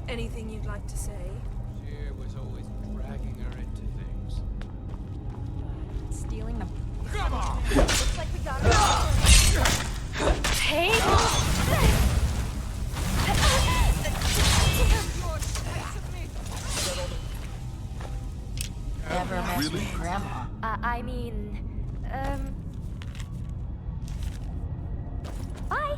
Anything you'd like to say? She was always dragging her into things. Stealing them. Come on! Looks like we got her. Hey! Never mess with Grandma. I mean, bye.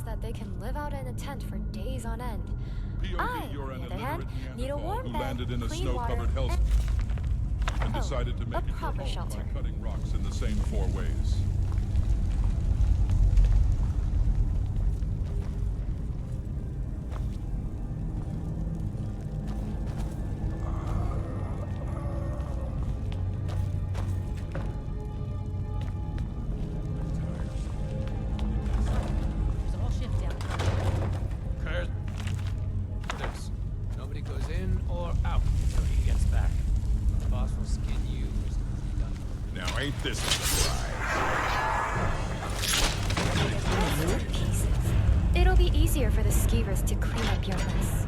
That they can live out in a tent for days on end. I, on the other hand, need a warm bed, landed in a clean water, snow-covered hellscape and decided to make it proper her home shelter. by cutting rocks in the same 4 ways. Nobody goes in or out until he gets back. The boss will skin you. Now ain't this a surprise? Pieces. It'll be easier for the skeevers to clean up your mess.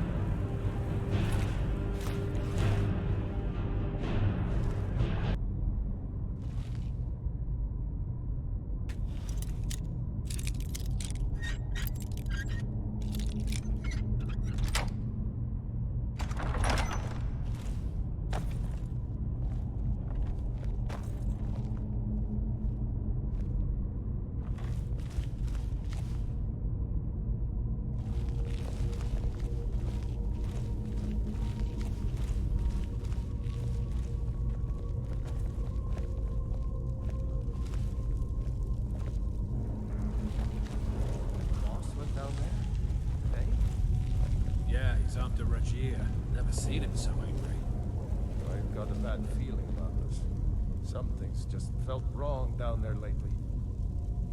Yeah, he's after Reggier. Never seen him so angry. I've got a bad feeling about this. Something's just felt wrong down there lately.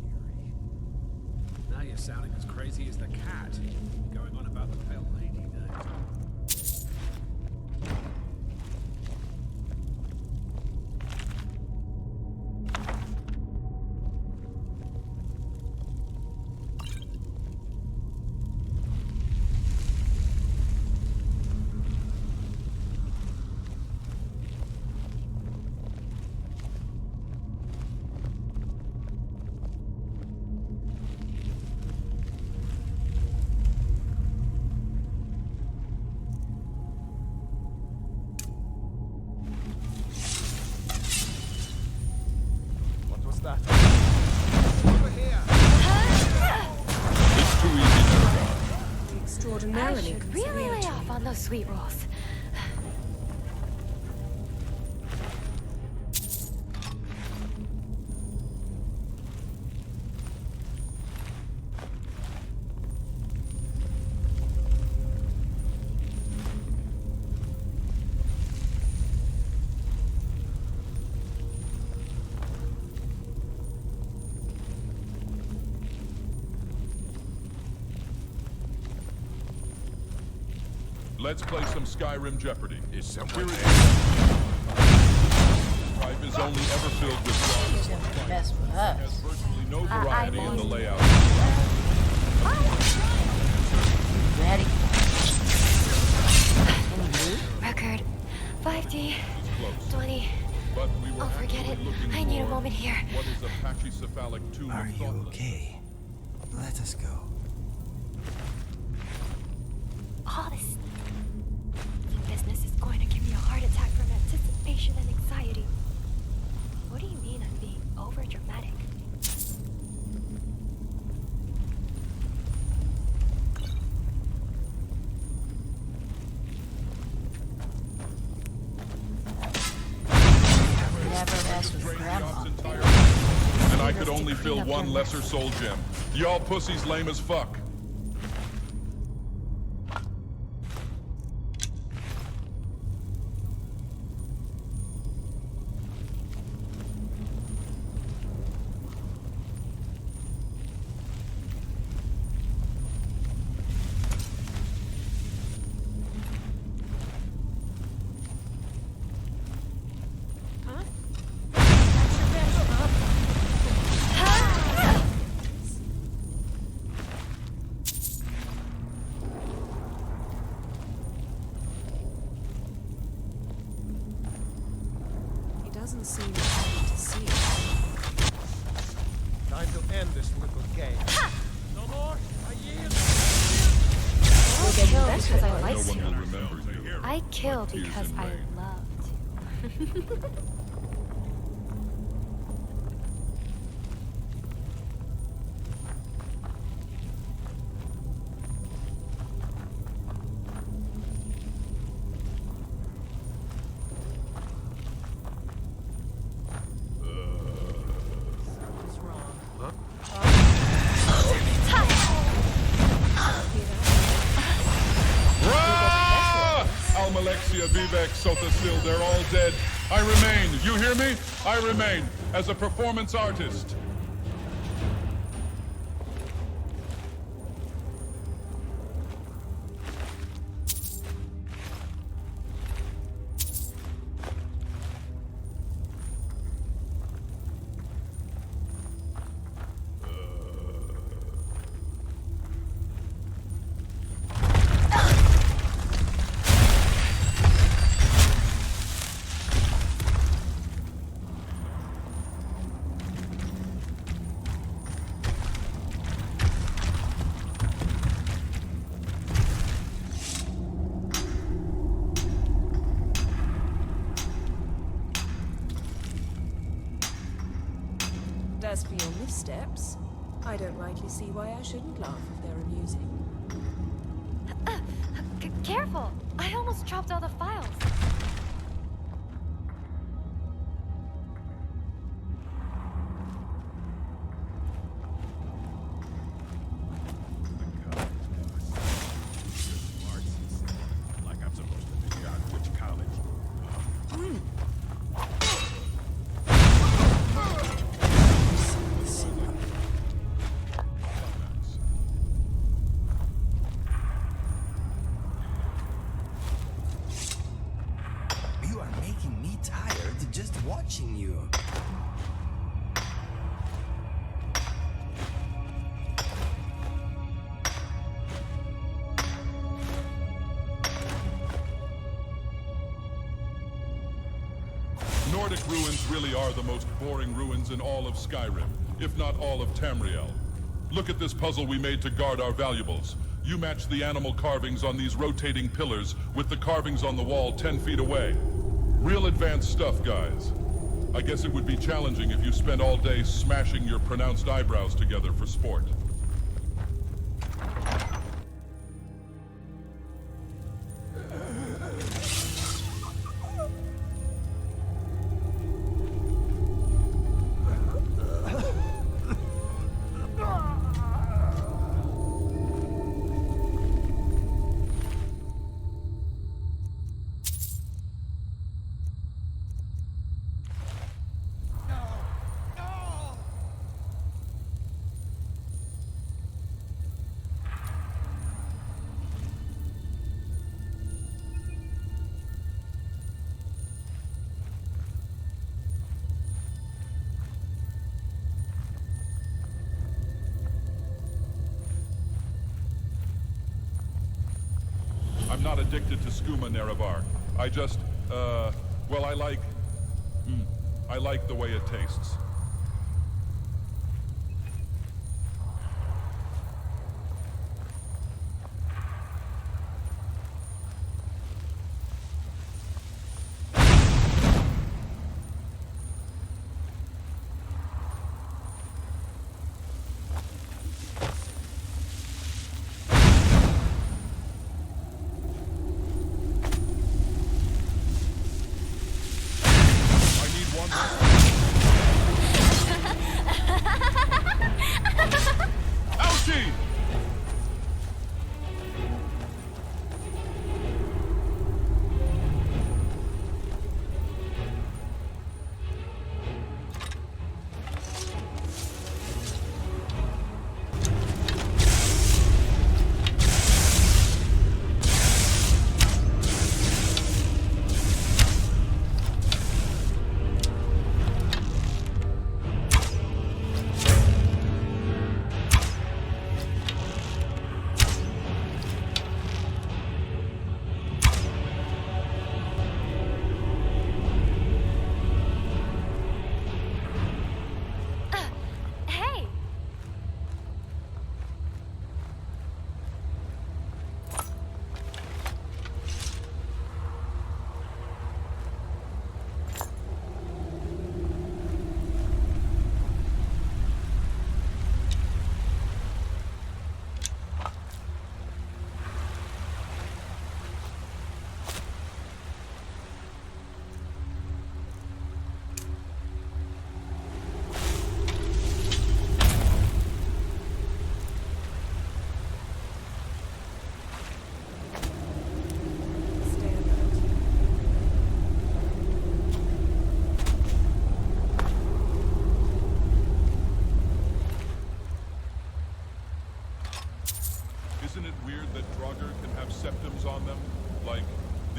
Eerie. Now you're sounding as crazy as the cat. Going on about the Pale Lady next. That? Over here! It's too easy now. Extraordinarily I should really lay conciliatory. off on those sweet rolls. Let's play some Skyrim Jeopardy. Is someone Here it there? is. Tribe is only ever filled with Shouldn't mess with has us. virtually no variety in the won't. layout. moment here. What is a pachycephalic tomb Are of you thoughtless? okay? Let us go. All this business is going to give me a heart attack from anticipation and anxiety. What do you mean I'm being overdramatic? Never mess with Grandma. And I could only fill one lesser soul gem. Y'all pussies lame as fuck. He doesn't seem happy to see us. Time to end this little game. No more? I yield. I kill because I No like one to. will remember you. I kill Tears because in I rain. love to. Something's wrong. Rah! Almalexia, Vivek, Sotasil, they're all dead. I remain. You hear me? I remain as a performance artist. As for your missteps, I don't rightly see why I shouldn't laugh if they're amusing. Careful! I almost dropped all the files. Like I'm supposed to figure out which college. You are making me tired just watching you. Nordic ruins really are the most boring ruins in all of Skyrim, if not all of Tamriel. Look at this puzzle we made to guard our valuables. You match the animal carvings on these rotating pillars with the carvings on the wall 10 feet away. Real advanced stuff, guys. I guess it would be challenging if you spent all day smashing your pronounced eyebrows together for sport. I'm not addicted to skooma, Nerevar. I just, well, I like the way it tastes.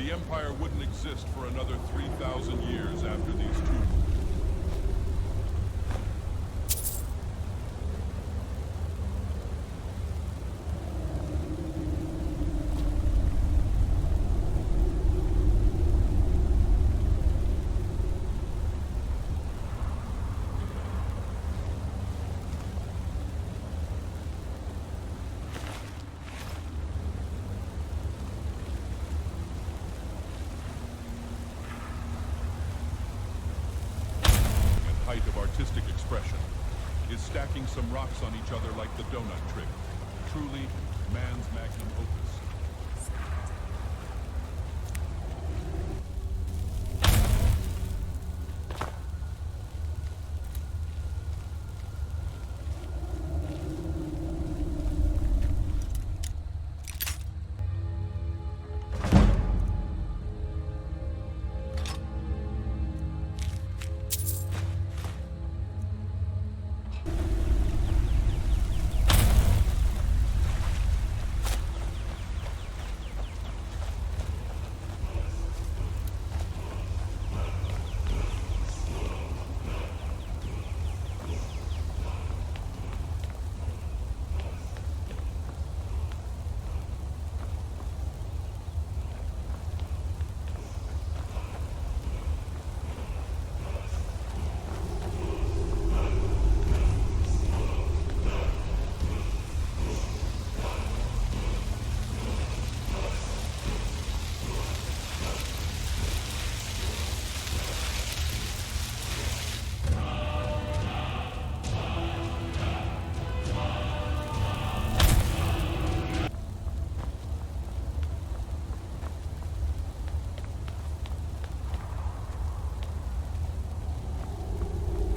The Empire wouldn't exist for another 3,000 years after these two. Height of artistic expression is stacking some rocks on each other like the donut trick. Truly, man's magnum opus.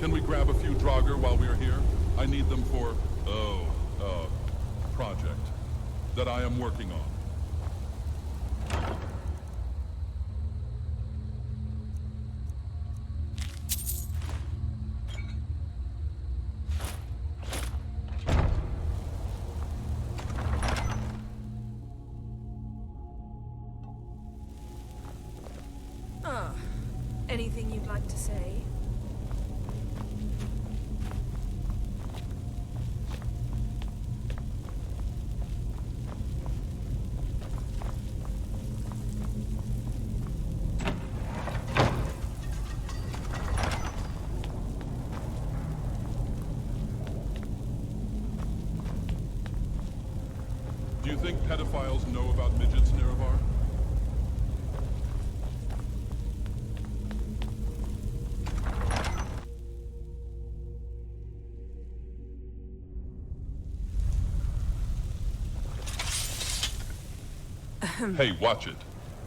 Can we grab a few Draugr while we're here? I need them for, project that I am working on. Ah, anything you'd like to say? Do you think pedophiles know about midgets, Nerevar? Hey, watch it.